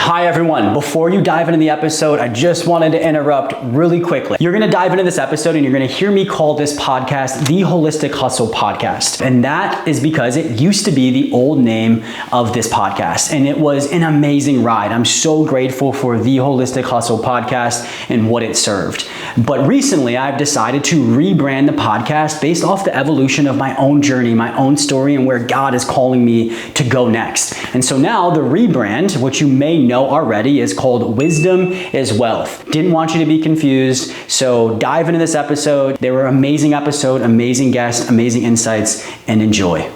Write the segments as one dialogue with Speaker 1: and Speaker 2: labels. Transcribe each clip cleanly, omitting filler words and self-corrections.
Speaker 1: Hi everyone, before you dive into the episode, I just wanted to interrupt really quickly. You're gonna dive into this episode and you're gonna hear me call this podcast the Holistic Hustle Podcast. And that is because it used to be the old name of this podcast. And it was an amazing ride. I'm so grateful for the Holistic Hustle Podcast and what it served. But recently I've decided to rebrand the podcast based off the evolution of my own journey, my own story, and where God is calling me to go next. And so now the rebrand, which you may know already, is called Wisdom is Wealth. Didn't want you to be confused, so dive into this episode. They were an amazing episode, amazing guests, amazing insights, and enjoy.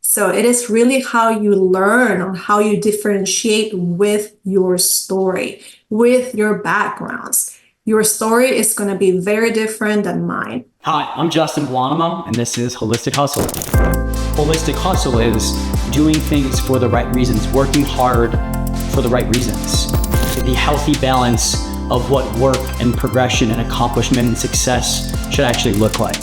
Speaker 2: So it is really how you learn on how you differentiate with your story, with your backgrounds. Your story is going to be very different than mine.
Speaker 1: Hi, I'm Justin Guanamo, and this is Holistic Hustle. Holistic Hustle is doing things for the right reasons, working hard for the right reasons. The healthy balance of what work and progression and accomplishment and success should actually look like.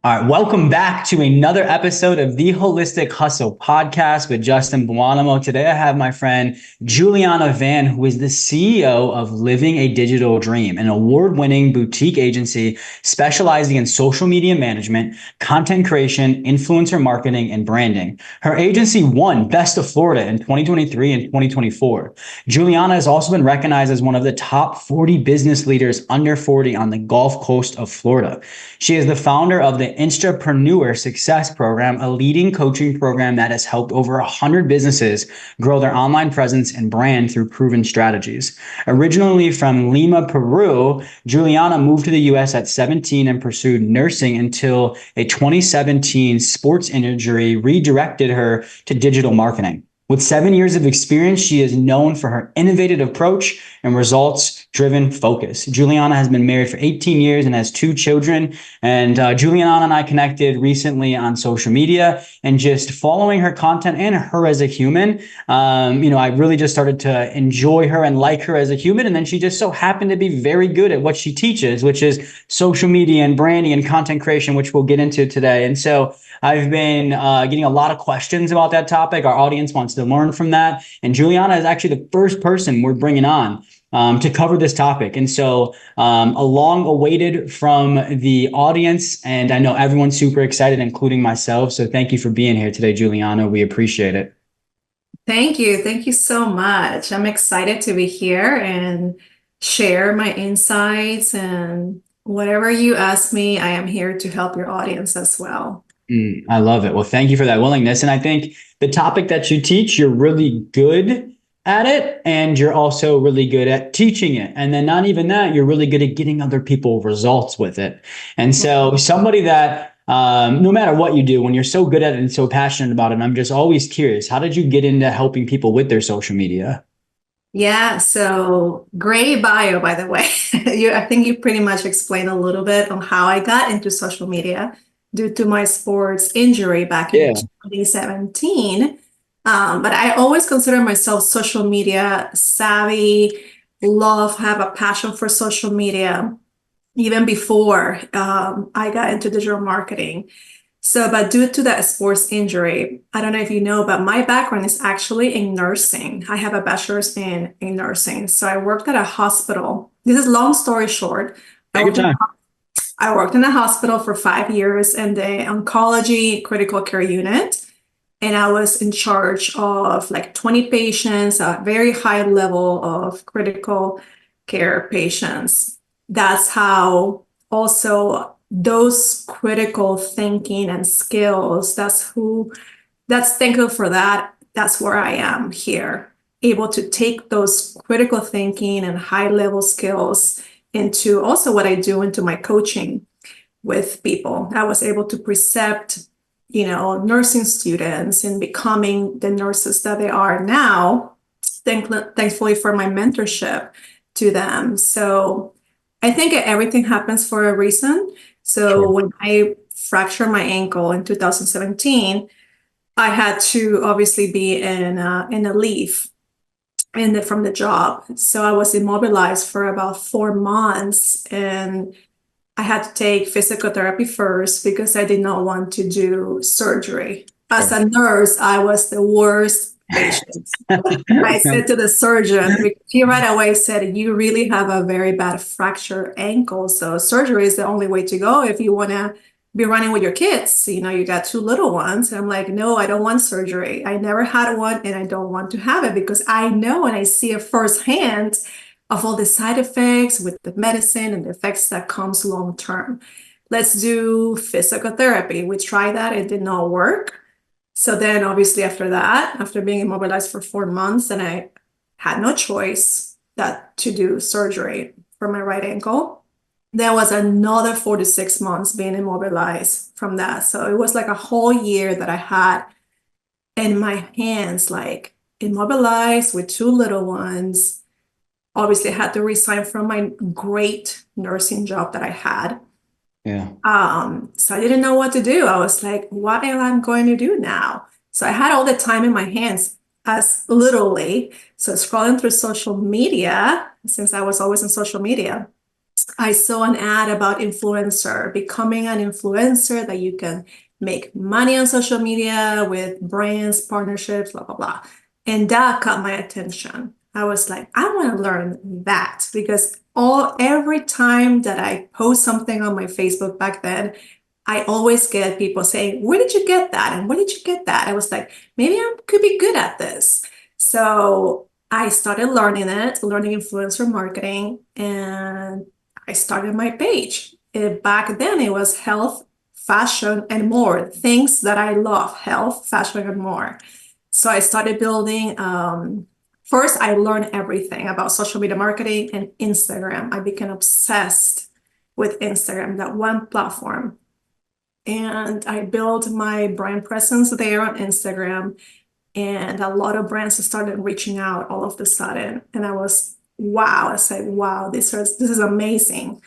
Speaker 1: All right, welcome back to another episode of the Holistic Hustle Podcast with Justin Guanamo. Today I have my friend Giuliana Vann, who is the CEO of Living a Digital Dream, an award-winning boutique agency specializing in social media management, content creation, influencer marketing, and branding. Her agency won Best of Florida in 2023 and 2024. Giuliana has also been recognized as one of the top 40 business leaders under 40 on the Gulf Coast of Florida. She is the founder of the Intrapreneur Success Program, a leading coaching program that has helped over 100 businesses grow their online presence and brand through proven strategies. Originally from Lima, Peru, Giuliana moved to the US at 17 and pursued nursing until a 2017 sports injury redirected her to digital marketing. With 7 years of experience, she is known for her innovative approach and results-driven focus. Giuliana has been married for 18 years and has 2 children. And Giuliana and I connected recently on social media, and just following her content and her as a human, I really just started to enjoy her and like her as a human. And then she just so happened to be very good at what she teaches, which is social media and branding and content creation, which we'll get into today. And so I've been getting a lot of questions about that topic. Our audience wants to learn from that. And Giuliana is actually the first person we're bringing on to cover this topic. And so a long awaited from the audience, and I know everyone's super excited, including myself. So thank you for being here today, Giuliana. We appreciate it.
Speaker 2: Thank you. Thank you so much. I'm excited to be here and share my insights, and whatever you ask me, I am here to help your audience as well.
Speaker 1: I love it. Well, thank you for that willingness. And I think the topic that you teach, you're really good at it, and you're also really good at teaching it. And then not even that, you're really good at getting other people results with it. And so somebody that, no matter what you do, when you're so good at it and so passionate about it, I'm just always curious, how did you get into helping people with their social media?
Speaker 2: Yeah, so great bio, by the way. I think you pretty much explained a little bit on how I got into social media due to my sports injury back in 2017. But I always consider myself social media savvy, have a passion for social media, even before I got into digital marketing. But due to that sports injury, I don't know if you know, but my background is actually in nursing. I have a bachelor's in nursing. So I worked at a hospital. This is long story short. I worked in a hospital for 5 years in the oncology critical care unit. And I was in charge of like 20 patients, a very high level of critical care patients. That's how also those critical thinking and skills, that's thankful for that. That's where I am here, able to take those critical thinking and high level skills into also what I do into my coaching with people. I was able to precept, nursing students in becoming the nurses that they are now, thankfully for my mentorship to them. So I think everything happens for a reason. So when I fractured my ankle in 2017, I had to obviously be in a leave from the job. So I was immobilized for about 4 months, and I had to take physical therapy first because I did not want to do surgery. As a nurse, I was the worst patience. I said to the surgeon, he right away said, you really have a very bad fractured ankle. So surgery is the only way to go if you want to be running with your kids. You know, you got two little ones. And I'm like, no, I don't want surgery. I never had one and I don't want to have it because I know and I see it firsthand of all the side effects with the medicine and the effects that comes long term. Let's do physical therapy. We tried that. It did not work. So then obviously after that, after being immobilized for 4 months, and I had no choice that to do surgery for my right ankle. There was another 4 to 6 months being immobilized from that. So it was like a whole year that I had in my hands, like immobilized with two little ones. Obviously, I had to resign from my great nursing job that I had.
Speaker 1: Yeah.
Speaker 2: So I didn't know what to do. I was like, what am I going to do now? So I had all the time in my hands as literally. So scrolling through social media, since I was always in social media, I saw an ad about influencer, becoming an influencer that you can make money on social media with brands, partnerships, blah, blah, blah. And that caught my attention. I was like, I want to learn that because every time that I post something on my Facebook back then, I always get people saying, where did you get that? And where did you get that? I was like, maybe I could be good at this. So I started learning learning influencer marketing, and I started my page. Back then, it was health, fashion, and more things that I love health, fashion, and more. So I started building. First, I learned everything about social media marketing and Instagram. I became obsessed with Instagram, that one platform. And I built my brand presence there on Instagram. And a lot of brands started reaching out all of a sudden. And I was, wow, I said, wow, this is amazing.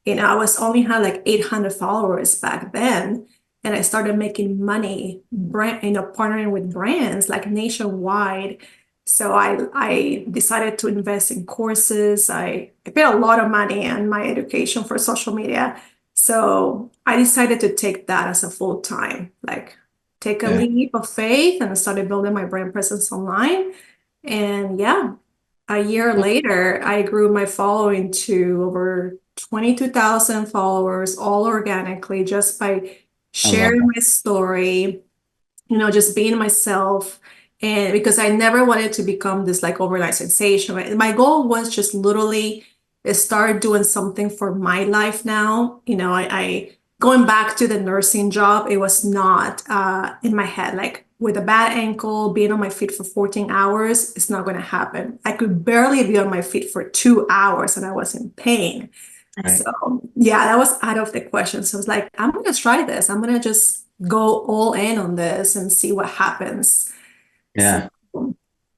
Speaker 2: You know, I was only had like 800 followers back then. And I started making money, partnering with brands like nationwide. So I decided to invest in courses. I paid a lot of money on my education for social media. So I decided to take that as a full time, like take a
Speaker 1: Yeah.
Speaker 2: leap of faith, and I started building my brand presence online. And yeah, a year later, I grew my following to over 22,000 followers, all organically, just by
Speaker 1: I love
Speaker 2: sharing
Speaker 1: that.
Speaker 2: my story, just being myself. And because I never wanted to become this like overnight sensation. My goal was just literally start doing something for my life now. I going back to the nursing job, it was not in my head. Like with a bad ankle, being on my feet for 14 hours, it's not going to happen. I could barely be on my feet for 2 hours and I was in pain. So
Speaker 1: Right.
Speaker 2: yeah, that was out of the question. So I was like, I'm gonna try this. I'm gonna just go all in on this and see what happens. So
Speaker 1: Yeah.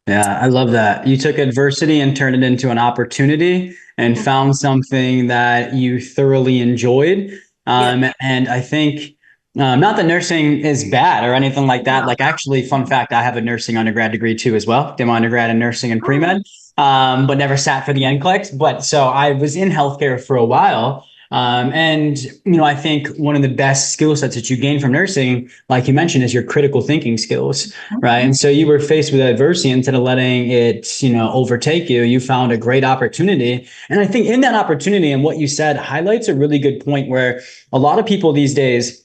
Speaker 1: Yeah, I love that. You took adversity and turned it into an opportunity and found something that you thoroughly enjoyed.
Speaker 2: yeah,
Speaker 1: And I think not that nursing is bad or anything like that.
Speaker 2: no.
Speaker 1: Like, actually, fun fact, I have a nursing undergrad degree too as well. Did my undergrad in nursing and
Speaker 2: Oh,
Speaker 1: pre-med, but never sat for the NCLEX. But so I was in healthcare for a while. And I think one of the best skill sets that you gain from nursing, like you mentioned, is your critical thinking skills, right? And so you were faced with adversity. Instead of letting it, overtake you, you found a great opportunity. And I think in that opportunity and what you said highlights a really good point where a lot of people these days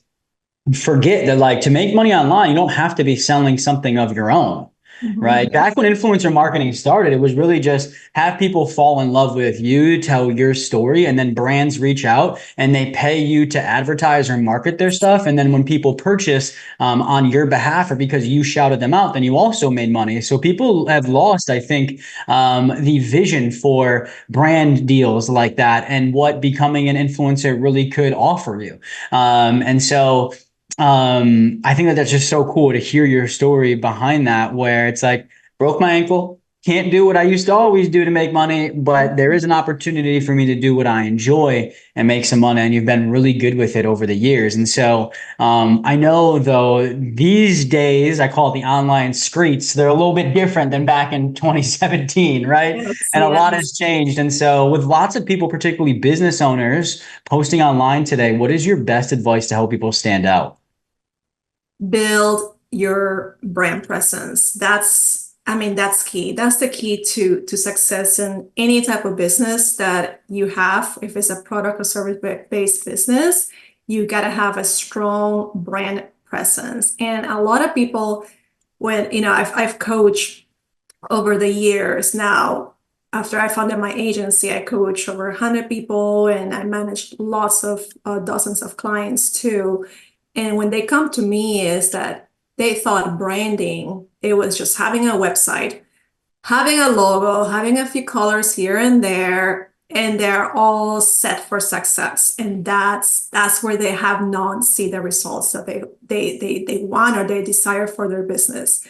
Speaker 1: forget that, like, to make money online, you don't have to be selling something of your own.
Speaker 2: mhm.
Speaker 1: Right. Back when influencer marketing started, it was really just have people fall in love with you, tell your story, and then brands reach out and they pay you to advertise or market their stuff. And then when people purchase on your behalf or because you shouted them out, then you also made money. So people have lost, I think, the vision for brand deals like that and what becoming an influencer really could offer you. And so I think that that's just so cool to hear your story behind that, where it's like, broke my ankle, can't do what I used to always do to make money, but there is an opportunity for me to do what I enjoy and make some money. And you've been really good with it over the years. And so I know, though, these days, I call it the online streets, they're a little bit different than back in 2017, right?
Speaker 2: Yes,
Speaker 1: And a lot
Speaker 2: yes.
Speaker 1: has changed. And so, with lots of people, particularly business owners, posting online today, what is your best advice to help people stand out?
Speaker 2: Build your brand presence. That's I mean, that's key. That's the key to success in any type of business that you have. If it's a product or service based business, you got to have a strong brand presence. And a lot of people, when I've coached over the years now. After I founded my agency, I coached over 100 people and I managed lots of dozens of clients too. And when they come to me, is that they thought branding, it was just having a website, having a logo, having a few colors here and there, and they're all set for success. And that's where they have not seen the results that they want or they desire for their business.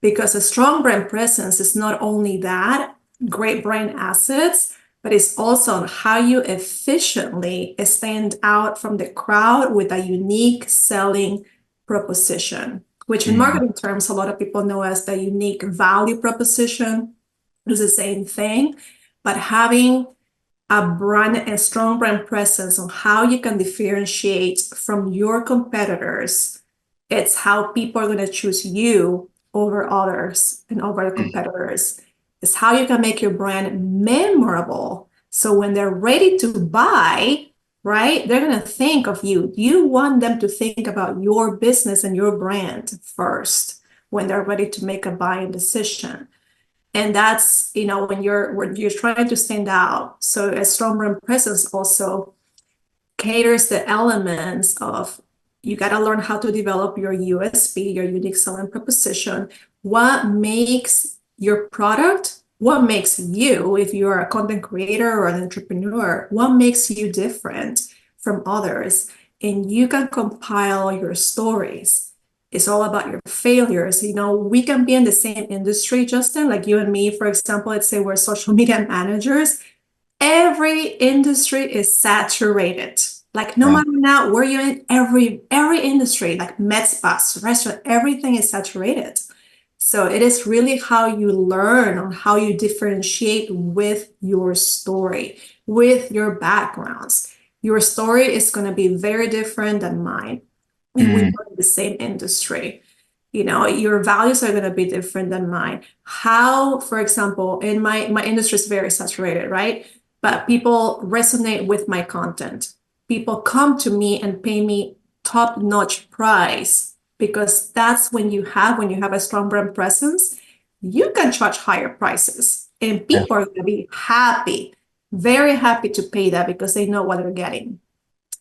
Speaker 2: Because a strong brand presence is not only that, great brand assets, but it's also how you efficiently stand out from the crowd with a unique selling proposition, which in marketing terms, a lot of people know as the unique value proposition. It's the same thing, but having a strong brand presence on how you can differentiate from your competitors, it's how people are going to choose you over others and over the competitors. It's how you can make your brand memorable. So when they're ready to buy, right, they're going to think of you. You want them to think about your business and your brand first when they're ready to make a buying decision. And that's, when you're trying to stand out. So a strong brand presence also caters the elements of you got to learn how to develop your USP, your unique selling proposition. What makes your product, what makes you, if you're a content creator or an entrepreneur, what makes you different from others? And you can compile your stories. It's all about your failures. We can be in the same industry, Justin, like you and me, for example. Let's say we're social media managers. Every industry is saturated. Like no matter now where you're in, every industry, like med spas, restaurant, everything is saturated. So it is really how you learn on how you differentiate with your story, with your backgrounds. Your story is going to be very different than mine. And we're in the same industry. Your values are going to be different than mine. How, for example, in my industry is very saturated, right? But people resonate with my content. People come to me and pay me top-notch price because that's when you have a strong brand presence, you can charge higher prices and people are going to be happy, very happy to pay that because they know what they're getting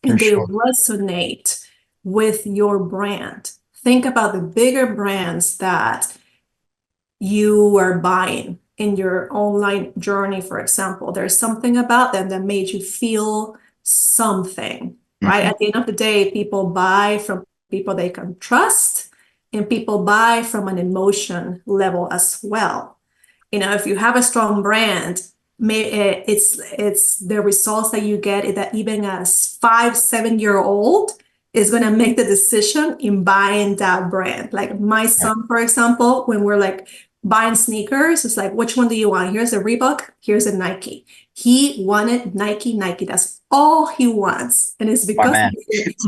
Speaker 2: and they resonate with your brand. Think about the bigger brands that you are buying in your online journey, for example. There's something about them that made you feel something, right? At the end of the day, people buy from people they can trust and people buy from an emotion level as well. If you have a strong brand, it's the results that you get that even a 5-7-year-old is going to make the decision in buying that brand. Like my son, for example, when we're like buying sneakers, it's like, which one do you want? Here's a Reebok, here's a Nike. He wanted Nike. That's all he wants. And it's because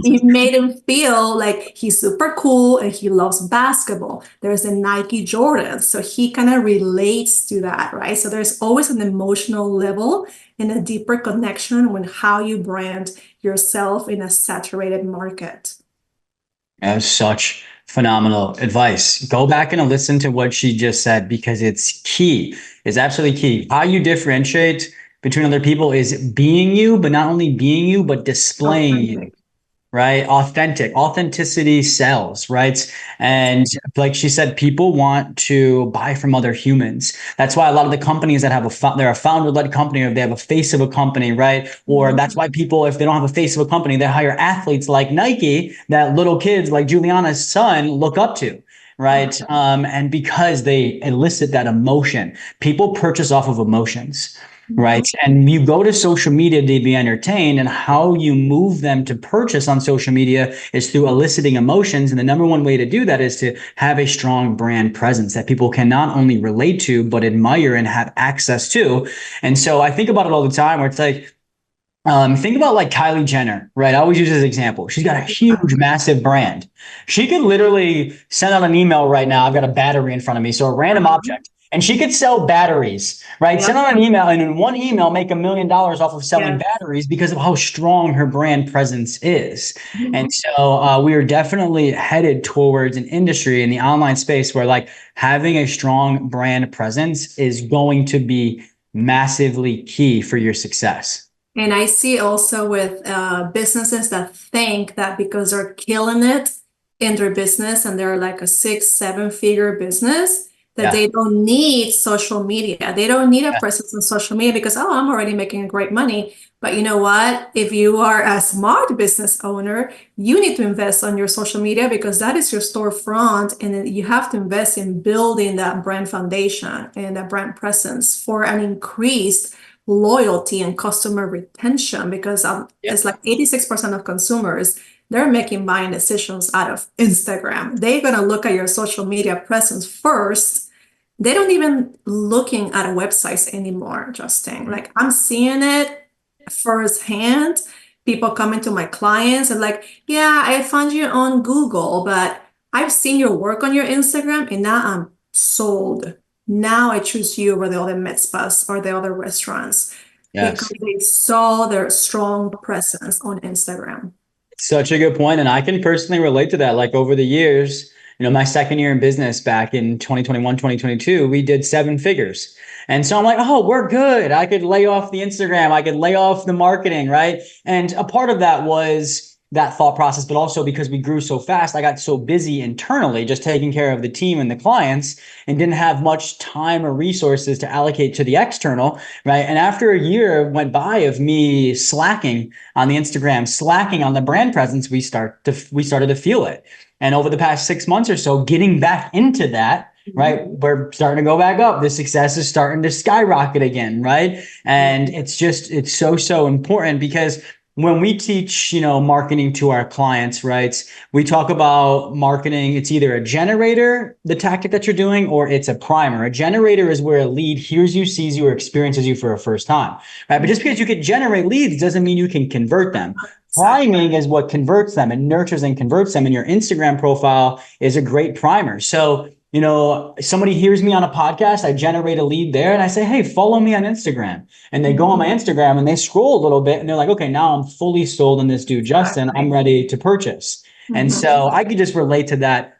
Speaker 2: he made him feel like he's super cool and he loves basketball. There's a Nike Jordan. So he kind of relates to that, right? So there's always an emotional level and a deeper connection when how you brand yourself in a saturated market.
Speaker 1: That was such phenomenal advice. Go back and listen to what she just said because it's key. It's absolutely key. How you differentiate between other people is being you, but not only being you, but displaying you, right? Authenticity sells, right? And like she said, people want to buy from other humans. That's why a lot of the companies that have they're a founder-led company or they have a face of a company, right? Or that's why people, if they don't have a face of a company, they hire athletes like Nike that little kids like Giuliana's son look up to. Right. And because they elicit that emotion, people purchase off of emotions. Right. And you go to social media to be entertained, and how you move them to purchase on social media is through eliciting emotions. And the number one way to do that is to have a strong brand presence that people can not only relate to, but admire and have access to. And so I think about it all the time where it's like, Think about like Kylie Jenner, right? I always use this as an example. She's got a huge, massive brand. She could literally send out an email right now. I've got a battery in front of me, so a random
Speaker 2: Mhm.
Speaker 1: object, and she could sell batteries, right? Send
Speaker 2: Yep.
Speaker 1: out an email, and in one email, make $1 million off of selling
Speaker 2: Yes.
Speaker 1: batteries because of how strong her brand presence is. And
Speaker 2: Mhm.
Speaker 1: so we are definitely headed towards an industry in the online space where like having a strong brand presence is going to be massively key for your success.
Speaker 2: And I see also with businesses that think that because they're killing it in their business and they're like a 6, 7 figure business, that
Speaker 1: Yeah.
Speaker 2: they don't need social media. They don't need a presence on social media because, oh, I'm already making great money. But you know what? If you are a smart business owner, you need to invest on your social media because that is your storefront. And then you have to invest in building that brand foundation and that brand presence for an increased loyalty and customer retention because
Speaker 1: Yeah.
Speaker 2: it's like 86% of consumers, they're making buying decisions out of Instagram. They're going to look at your social media presence first. They don't even looking at websites anymore, Justin.
Speaker 1: Mhm.
Speaker 2: Like I'm seeing it firsthand. People coming to my clients and like, yeah, I found you on Google, but I've seen your work on your Instagram and now I'm sold. Now I choose you over the other med spas or the other restaurants because
Speaker 1: Yes.
Speaker 2: they saw their strong presence on Instagram.
Speaker 1: Such a good point, and I can personally relate to that. Like over the years, my second year in business back in 2021, 2022, we did seven figures. And so I'm like, oh, we're good. I could lay off the Instagram. I could lay off the marketing, right? And a part of that was that thought process, but also because we grew so fast, I got so busy internally just taking care of the team and the clients and didn't have much time or resources to allocate to the external, right? And after a year went by of me slacking on the Instagram, slacking on the brand presence, we started to feel it. And over the past 6 months or so, getting back into that, right? We're starting to go back up. The success is starting to skyrocket again, right? And it's so important because when we teach, marketing to our clients, right? We talk about marketing. It's either a generator, the tactic that you're doing, or it's a primer. A generator is where a lead hears you, sees you, or experiences you for a first time, right? But just because you can generate leads doesn't mean you can convert them.
Speaker 2: Exactly.
Speaker 1: Priming is what converts them and nurtures and converts them. And your Instagram profile is a great primer. So, somebody hears me on a podcast, I generate a lead there and I say, hey, follow me on Instagram. And they go on my Instagram and they scroll a little bit and they're like, okay, now I'm fully sold on this dude, Justin. I'm
Speaker 2: Exactly.
Speaker 1: ready to purchase. And
Speaker 2: Mhm.
Speaker 1: so I could just relate to that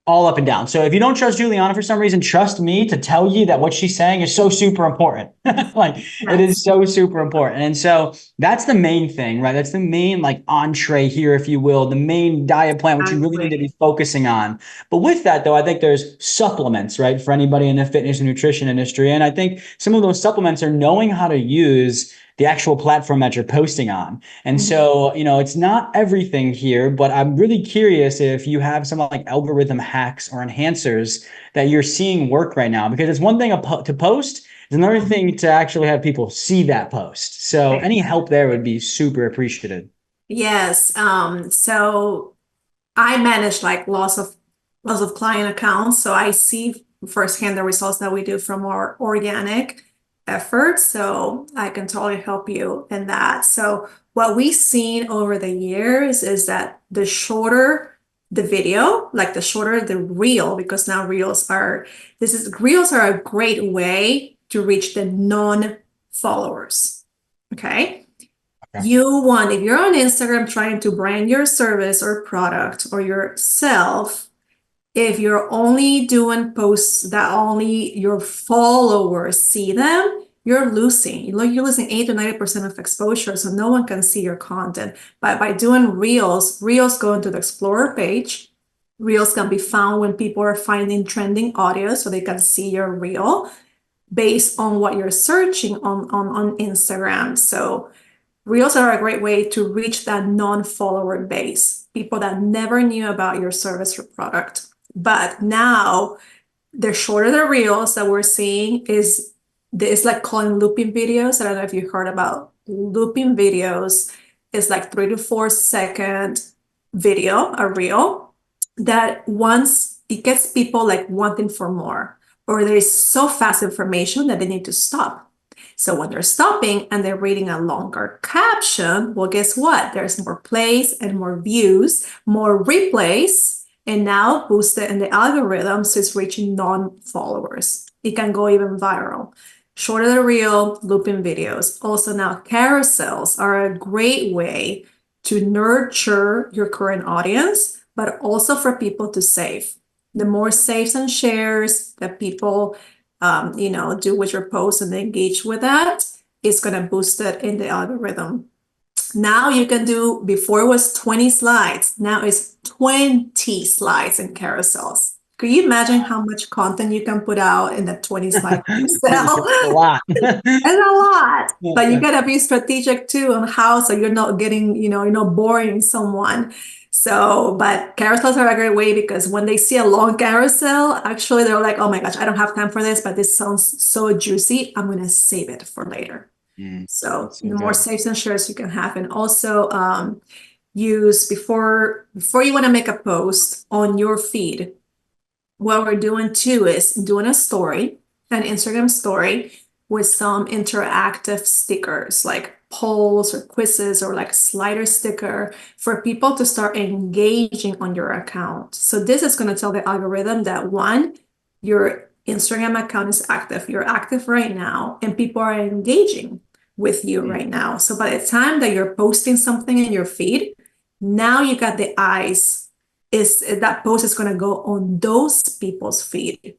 Speaker 1: all up and down. So if you don't trust Juliana for some reason, trust me to tell you that what she's saying is so super important. Like it
Speaker 2: Yes.
Speaker 1: is so super important. And so that's the main thing, right? That's the main like entree here, if you will, the main diet plan, which you really need to
Speaker 2: Exactly.
Speaker 1: be focusing on. But with that though, I think there's supplements, right? For anybody in the fitness and nutrition industry. And I think some of those supplements are knowing how to use the actual platform that you're posting on. And
Speaker 2: Mhm.
Speaker 1: so, it's not everything here, but I'm really curious if you have some like algorithm hacks or enhancers that you're seeing work right now, because it's one thing to post, it's another thing to actually have people see that post. So any help there would be super appreciated.
Speaker 2: Yes. So I manage like lots of client accounts, so I see firsthand the results that we do from our organic efforts. So I can totally help you in that. So what we've seen over the years is that the shorter the video, like the shorter the reel, because now reels are a great way to reach the non-followers. Okay.
Speaker 1: Okay.
Speaker 2: If you're on Instagram trying to brand your service or product or yourself, if you're only doing posts that only your followers see them, you're losing. You're losing 8 to 90% of exposure, so no one can see your content. But by doing reels go into the Explorer page. Reels can be found when people are finding trending audio, so they can see your reel based on what you're searching on Instagram. So Reels are a great way to reach that non-follower base, people that never knew about your service or product. But now, the shorter the reels that we're seeing is it's like calling looping videos. I don't know if you heard about looping videos. It's like 3 to 4 second video, a reel that once it gets people like wanting for more, or there is so fast information that they need to stop. So when they're stopping and they're reading a longer caption, well, guess what? There's more plays and more views, more replays, and now boosted in the algorithm, so it's reaching non-followers. It can go even viral. Shorter the reel, looping videos. Also now carousels are a great way to nurture your current audience, but also for people to save. The more saves and shares that people do with your post and engage with that, it's going to boost it in the algorithm. Now you can do, before it was 20 slides, now it's 20 slides in carousels. Could you imagine how much content you can put out in that 20 slide carousel?
Speaker 1: A lot.
Speaker 2: It's a lot, but you
Speaker 1: Yeah.
Speaker 2: gotta be strategic too on how, so you're not getting, you're not boring someone. So, but carousels are a great way because when they see a long carousel, actually they're like, oh my gosh, I don't have time for this, but this sounds so juicy. I'm gonna save it for later. So
Speaker 1: That's so
Speaker 2: the more
Speaker 1: good.
Speaker 2: saves and shares you can have, and also use before you want to make a post on your feed. What we're doing too is doing a story, an Instagram story with some interactive stickers like polls or quizzes or like slider sticker for people to start engaging on your account. So this is going to tell the algorithm that one, your Instagram account is active, you're active right now, and people are engaging with you right now. So by the time that you're posting something in your feed, now you got the eyes, is that post is going to go on those people's feed.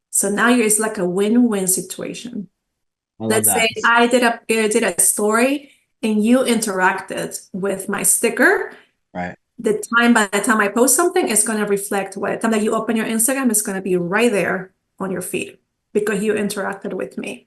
Speaker 2: So now it's like a win-win situation.
Speaker 1: I love
Speaker 2: Let's say
Speaker 1: that.
Speaker 2: I did a story and you interacted with my sticker.
Speaker 1: Right.
Speaker 2: By the time I post something, it's going to reflect by the time that you open your Instagram, it's going to be right there on your feed because you interacted with me.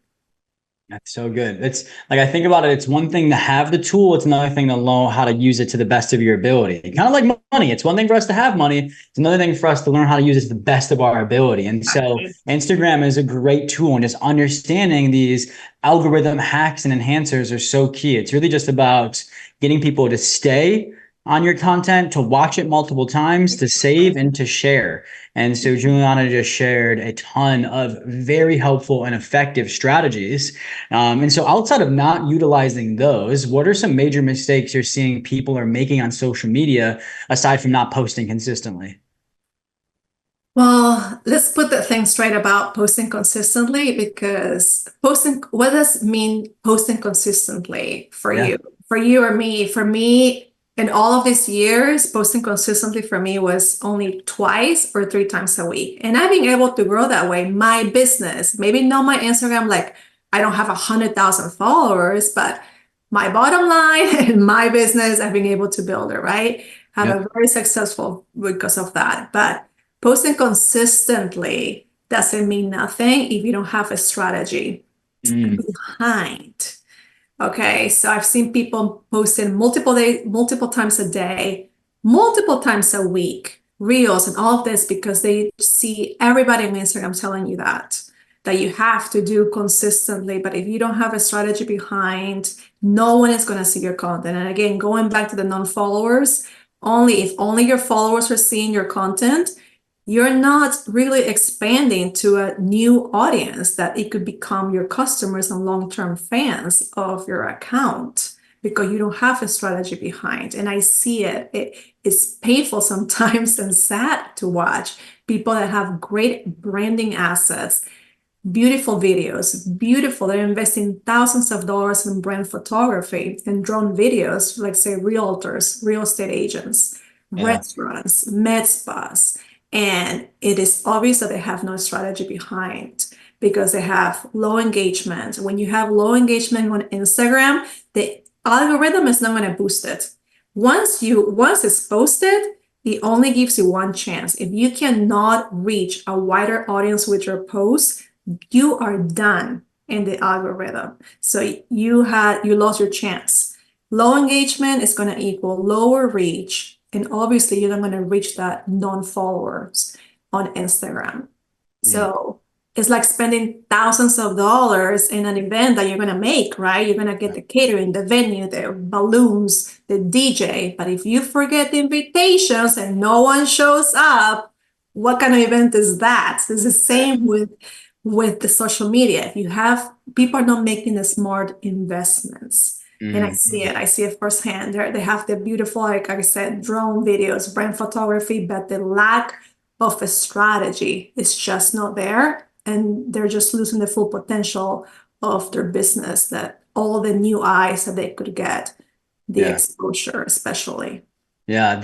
Speaker 1: That's so good. It's like, I think about it, it's one thing to have the tool, it's another thing to learn how to use it to the best of your ability. Kind of like money. It's one thing for us to have money. It's another thing for us to learn how to use it to the best of our ability. And so Instagram is a great tool, and just understanding these algorithm hacks and enhancers are so key. It's really just about getting people to stay on your content, to watch it multiple times, to save and to share. And so Juliana just shared a ton of very helpful and effective strategies. And so outside of not utilizing those, what are some major mistakes you're seeing people are making on social media aside from not posting consistently?
Speaker 2: Well, let's put the thing straight about posting consistently, because what does mean posting consistently for
Speaker 1: Yeah.
Speaker 2: you? For you or me? For me, in all of these years, posting consistently for me was only twice or three times a week. And I've been able to grow that way. My business, maybe not my Instagram, like I don't have 100,000 followers, but my bottom line and my business, I've been able to build it, right? Have
Speaker 1: Yep.
Speaker 2: a very successful because of that. But posting consistently doesn't mean nothing if you don't have a strategy behind. Okay, so I've seen people posting multiple times a day, multiple times a week, reels and all of this because they see everybody on Instagram telling you that you have to do consistently. But if you don't have a strategy behind, no one is going to see your content. And again, going back to the non-followers, if only your followers are seeing your content, you're not really expanding to a new audience that it could become your customers and long-term fans of your account because you don't have a strategy behind. And I see it's painful sometimes and sad to watch people that have great branding assets, beautiful videos, they're investing thousands of dollars in brand photography and drone videos, like say realtors, real estate agents,
Speaker 1: Yeah.
Speaker 2: restaurants, med spas. And it is obvious that they have no strategy behind because they have low engagement. When you have low engagement on Instagram, the algorithm is not going to boost it. Once it's posted, it only gives you one chance. If you cannot reach a wider audience with your post, you are done in the algorithm. So you lost your chance. Low engagement is going to equal lower reach. And obviously you're not going to reach that non-followers on Instagram. So it's like spending thousands of dollars in an event that you're going to make, right? You're going to get the catering, the venue, the balloons, the DJ. But if you forget the invitations and no one shows up, what kind of event is that? It's the same with the social media. If you have, people are not making the smart investments. And I see it. I see it firsthand. They have the beautiful, like I said, drone videos, brand photography, but the lack of a strategy is just not there. And they're just losing the full potential of their business, that all the new eyes that they could get, the exposure especially.
Speaker 1: Yeah,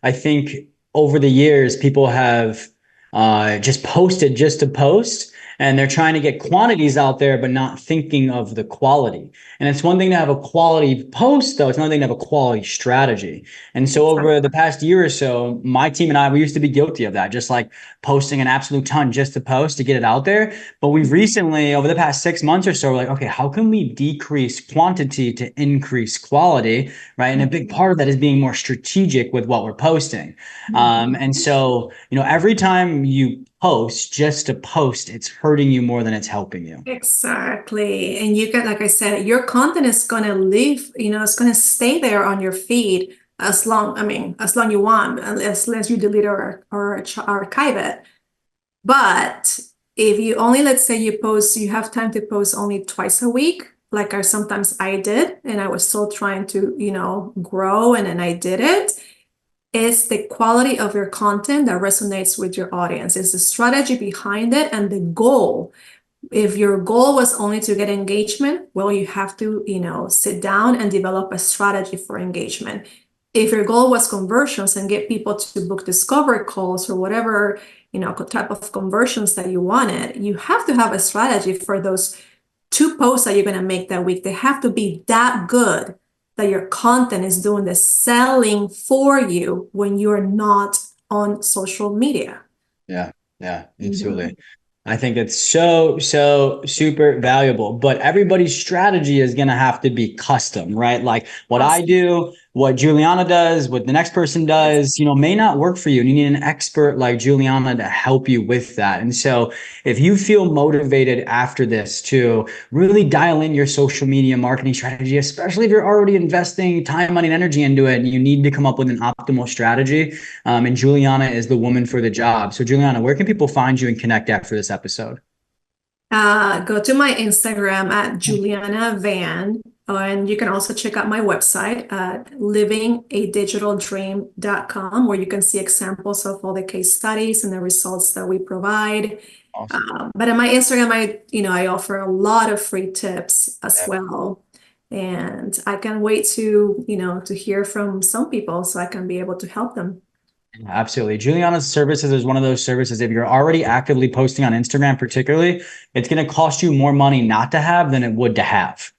Speaker 1: I think over the years, people have just posted just to post, and they're trying to get quantities out there, but not thinking of the quality. And it's one thing to have a quality post, though. It's another thing to have a quality strategy. And so over the past year or so, my team and I, we used to be guilty of that, just like posting an absolute ton just to post to get it out there. But we've recently, over the past 6 months or so, we're like, okay, how can we decrease quantity to increase quality, right? And a big part of that is being more strategic with what we're posting. And so, every time you post just to post, it's hurting you more than it's helping you.
Speaker 2: Exactly. And you get, like I said, your content is going to live, it's going to stay there on your feed as long you want, unless you delete or archive it. But if you only, let's say you have time to post only twice a week, like sometimes I did, and I was still trying to, grow, and then I did it. It's the quality of your content that resonates with your audience. It's the strategy behind it and the goal. If your goal was only to get engagement, well, you have to, sit down and develop a strategy for engagement. If your goal was conversions and get people to book discovery calls or whatever, type of conversions that you wanted, you have to have a strategy for those 2 posts that you're going to make that week. They have to be that good that your content is doing the selling for you when you're not on social media.
Speaker 1: Yeah, absolutely. I think it's so super valuable, but everybody's strategy is going to have to be custom, right? Like what I do, what Giuliana does, what the next person does, may not work for you. And you need an expert like Giuliana to help you with that. And so if you feel motivated after this to really dial in your social media marketing strategy, especially if you're already investing time, money, and energy into it, you need to come up with an optimal strategy. And Giuliana is the woman for the job. So Giuliana, where can people find you and connect after this episode?
Speaker 2: Go to my Instagram at Giuliana Vann, and you can also check out my website at livingadidigitaldream.com, where you can see examples of all the case studies and the results that we provide. Awesome. But on my Instagram, I offer a lot of free tips as well. And I can't wait to hear from some people so I can be able to help them.
Speaker 1: Absolutely. Giuliana's services is one of those services. If you're already actively posting on Instagram, particularly, it's going to cost you more money not to have than it would to have.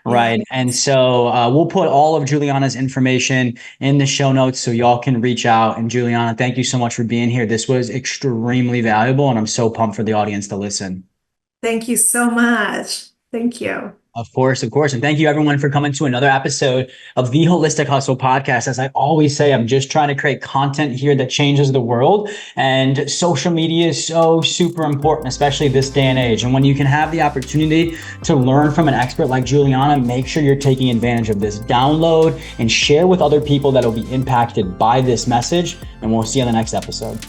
Speaker 1: Right. And so we'll put all of Giuliana's information in the show notes so y'all can reach out. And Giuliana, thank you so much for being here. This was extremely valuable, and I'm so pumped for the audience to listen.
Speaker 2: Thank you so much. Thank you.
Speaker 1: Of course. And thank you everyone for coming to another episode of the Holistic Hustle podcast. As I always say, I'm just trying to create content here that changes the world, and social media is so super important, especially this day and age. And when you can have the opportunity to learn from an expert like Giuliana, make sure you're taking advantage of this. Download and share with other people that will be impacted by this message. And we'll see you on the next episode.